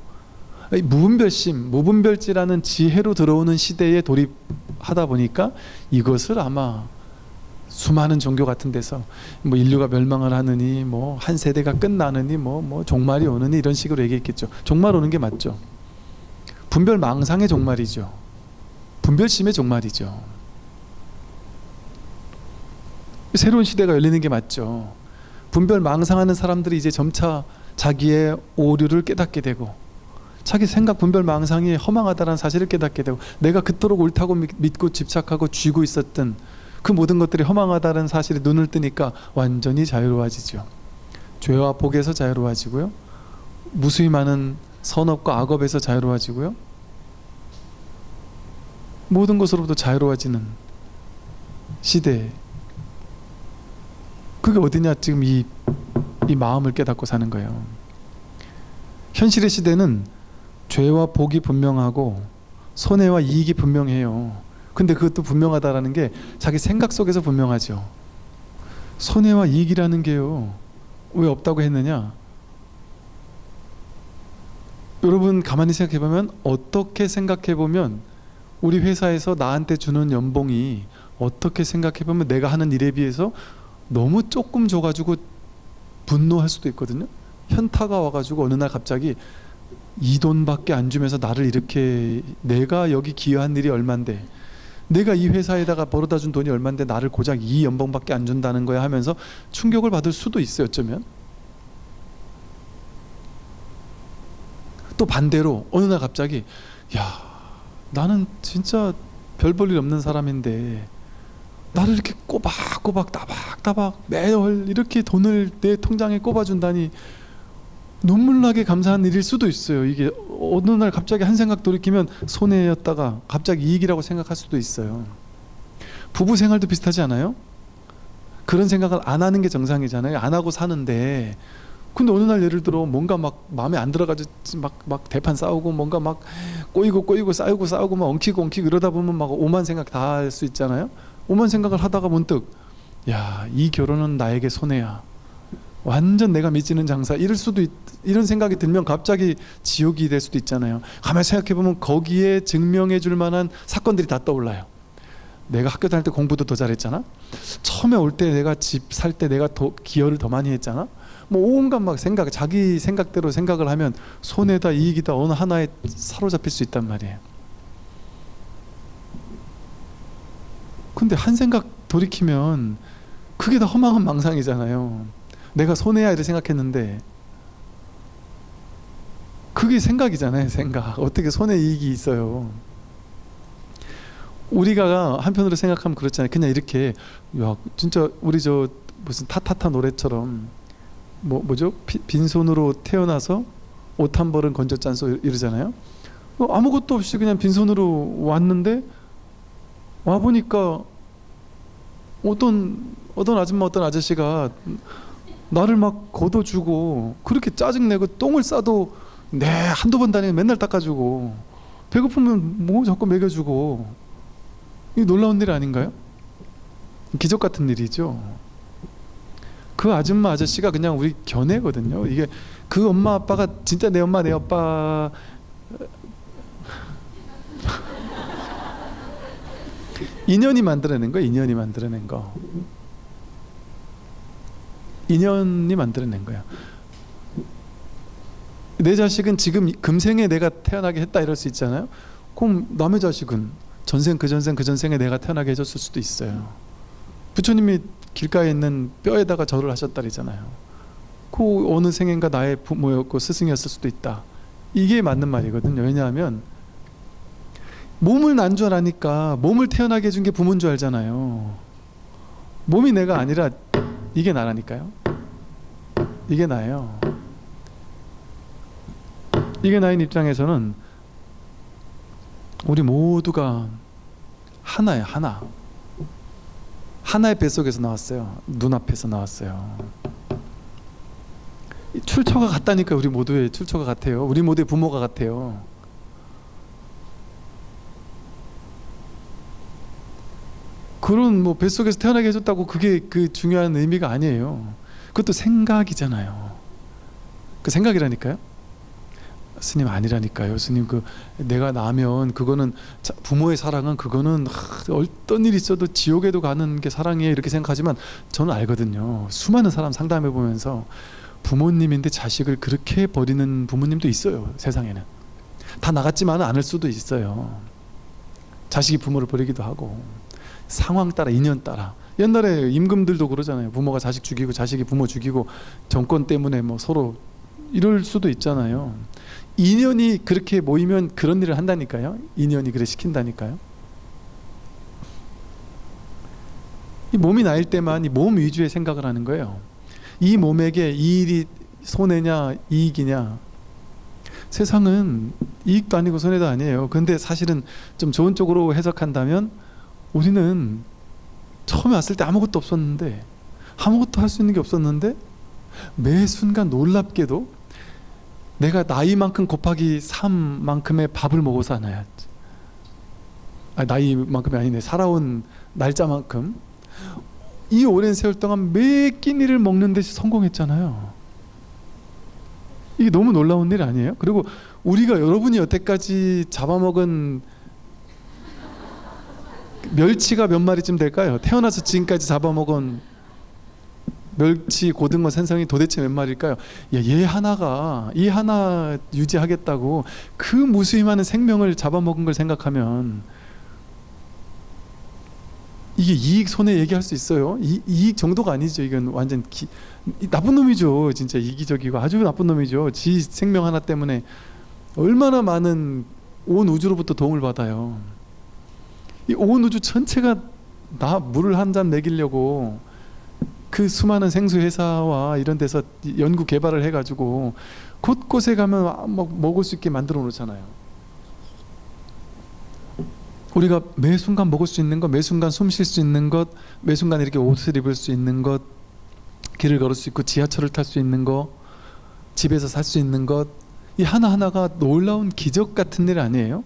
무분별심, 무분별지라는 지혜로 들어오는 시대에 돌입하다 보니까 이것을 아마 수많은 종교 같은 데서 뭐 인류가 멸망을 하느니 뭐 한 세대가 끝나느니 뭐 종말이 오느니 이런 식으로 얘기했겠죠. 종말 오는 게 맞죠. 분별망상의 종말이죠. 분별심의 종말이죠. 새로운 시대가 열리는 게 맞죠. 분별망상하는 사람들이 이제 점차 자기의 오류를 깨닫게 되고 자기 생각 분별망상이 허망하다는 사실을 깨닫게 되고 내가 그토록 옳다고 믿고 집착하고 쥐고 있었던 그 모든 것들이 허망하다는 사실에 눈을 뜨니까 완전히 자유로워지죠. 죄와 복에서 자유로워지고요. 무수히 많은 선업과 악업에서 자유로워지고요. 모든 것으로부터 자유로워지는 시대. 그게 어디냐? 지금 이 마음을 깨닫고 사는 거예요. 현실의 시대는 죄와 복이 분명하고 손해와 이익이 분명해요. 근데 그것도 분명하다라는 게 자기 생각 속에서 분명하죠. 손해와 이익이라는 게요, 왜 없다고 했느냐? 여러분 가만히 생각해보면, 어떻게 생각해보면 우리 회사에서 나한테 주는 연봉이 어떻게 생각해보면 내가 하는 일에 비해서 너무 조금 줘가지고 분노할 수도 있거든요. 현타가 와가지고 어느 날 갑자기 이 돈밖에 안 주면서 나를 이렇게, 내가 여기 기여한 일이 얼만데, 내가 이 회사에다가 벌어다 준 돈이 얼만데 나를 고작 이 연봉밖에 안 준다는 거야 하면서 충격을 받을 수도 있어요. 어쩌면 또 반대로 어느 날 갑자기, 야, 나는 진짜 별 볼 일 없는 사람인데 나를 이렇게 꼬박꼬박 따박따박 매월 이렇게 돈을 내 통장에 꼽아준다니 눈물나게 감사한 일일 수도 있어요. 이게 어느 날 갑자기 한 생각 돌이키면 손해였다가 갑자기 이익이라고 생각할 수도 있어요. 부부 생활도 비슷하지 않아요? 그런 생각을 안 하는 게 정상이잖아요. 안 하고 사는데, 근데 어느 날 예를 들어 뭔가 막 마음에 안 들어가지고 막 대판 싸우고 뭔가 막 꼬이고 싸우고 막 엉키고 이러다 보면 막 오만 생각 다 할 수 있잖아요. 오만 생각을 하다가 문득, 야, 이 결혼은 나에게 손해야, 완전 내가 미치는 장사, 이런 생각이 들면 갑자기 지옥이 될 수도 있잖아요. 가만히 생각해보면 거기에 증명해 줄 만한 사건들이 다 떠올라요. 내가 학교 다닐 때 공부도 더 잘했잖아. 처음에 올 때 내가 집 살 때 내가 더 기여를 더 많이 했잖아. 뭐 온갖 막 생각, 자기 생각대로 생각을 하면 손해다 이익이다 어느 하나에 사로잡힐 수 있단 말이에요. 근데 한 생각 돌이키면 그게 다 허망한 망상이잖아요. 내가 손해야 이렇게 생각했는데 그게 생각이잖아요. 생각. 어떻게 손해 이익이 있어요? 우리가 한편으로 생각하면 그렇잖아요. 그냥 이렇게, 야, 진짜 우리 저 무슨 타타타 노래처럼 뭐죠? 빈손으로 태어나서 옷 한 벌은 건졌잖소 이러잖아요. 아무것도 없이 그냥 빈손으로 왔는데 와보니까 어떤 아줌마, 어떤 아저씨가 나를 막 걷어주고 그렇게 짜증내고 똥을 싸도 한두 번 다니면 맨날 닦아주고 배고프면 뭐 자꾸 먹여주고, 이게 놀라운 일 아닌가요? 기적 같은 일이죠. 그 아줌마 아저씨가 그냥 우리 견해거든요. 이게 그 엄마 아빠가 진짜 내 엄마 내 아빠 인연이 만들어낸 거예요. 인연이 만들어낸 거. 인연이 만들어낸 거야. 내 자식은 지금 금생에 내가 태어나게 했다 이럴 수 있잖아요. 그럼 남의 자식은 전생 그 전생에 내가 태어나게 해줬을 수도 있어요. 부처님이 길가에 있는 뼈에다가 절을 하셨다리잖아요. 그 어느 생인가 나의 부모였고 스승이었을 수도 있다. 이게 맞는 말이거든요. 왜냐하면 몸을 난 줄 아니까 몸을 태어나게 해준 게 부모인 줄 알잖아요. 몸이 내가 아니라 이게 나라니까요. 이게 나예요. 이게 나인 입장에서는 우리 모두가 하나예요. 하나의 뱃속에서 나왔어요. 눈앞에서 나왔어요. 출처가 같다니까. 우리 모두의 출처가 같아요. 우리 모두의 부모가 같아요. 그런 뱃속에서 태어나게 해줬다고 그게 그 중요한 의미가 아니에요. 그것도 생각이잖아요. 그 생각이라니까요. 스님 아니라니까요. 스님 그 내가 나면 그거는 부모의 사랑은 그거는 어떤 일이 있어도 지옥에도 가는 게 사랑이에요 이렇게 생각하지만 저는 알거든요. 수많은 사람 상담해 보면서 부모님인데 자식을 그렇게 버리는 부모님도 있어요. 세상에는 다 나갔지만 않을 수도 있어요. 자식이 부모를 버리기도 하고 상황 따라 인연 따라. 옛날에 임금들도 그러잖아요. 부모가 자식 죽이고 자식이 부모 죽이고 정권 때문에 뭐 서로 이럴 수도 있잖아요. 인연이 그렇게 모이면 그런 일을 한다니까요. 인연이 그래 시킨다니까요. 이 몸이 나일 때만 이 몸 위주의 생각을 하는 거예요. 이 몸에게 이 일이 손해냐 이익이냐. 세상은 이익도 아니고 손해도 아니에요. 그런데 사실은 좀 좋은 쪽으로 해석한다면 우리는 처음에 왔을 때 아무것도 없었는데 아무것도 할 수 있는 게 없었는데 매 순간 놀랍게도 내가 나이만큼 곱하기 3만큼의 밥을 먹어 사나요? 나이만큼이 아니네. 살아온 날짜만큼 이 오랜 세월 동안 매 끼니를 먹는 듯이 성공했잖아요. 이게 너무 놀라운 일 아니에요? 그리고 우리가 여러분이 여태까지 잡아먹은 멸치가 몇 마리쯤 될까요? 태어나서 지금까지 잡아먹은 멸치, 고등어, 생선이 도대체 몇 마리일까요? 얘 하나가 이 하나 유지하겠다고 그 무수히 많은 생명을 잡아먹은 걸 생각하면 이게 이익 손해 얘기할 수 있어요? 이익 정도가 아니죠. 이건 완전 나쁜 놈이죠. 진짜 이기적이고 아주 나쁜 놈이죠. 지 생명 하나 때문에 얼마나 많은 온 우주로부터 도움을 받아요. 이 온 우주 전체가 나 물을 한 잔 먹이려고 그 수많은 생수 회사와 이런 데서 연구 개발을 해가지고 곳곳에 가면 막 먹을 수 있게 만들어 놓잖아요. 우리가 매 순간 먹을 수 있는 것, 매 순간 숨 쉴 수 있는 것, 매 순간 이렇게 옷을 입을 수 있는 것, 길을 걸을 수 있고 지하철을 탈 수 있는 것, 집에서 살 수 있는 것, 이 하나하나가 놀라운 기적 같은 일 아니에요?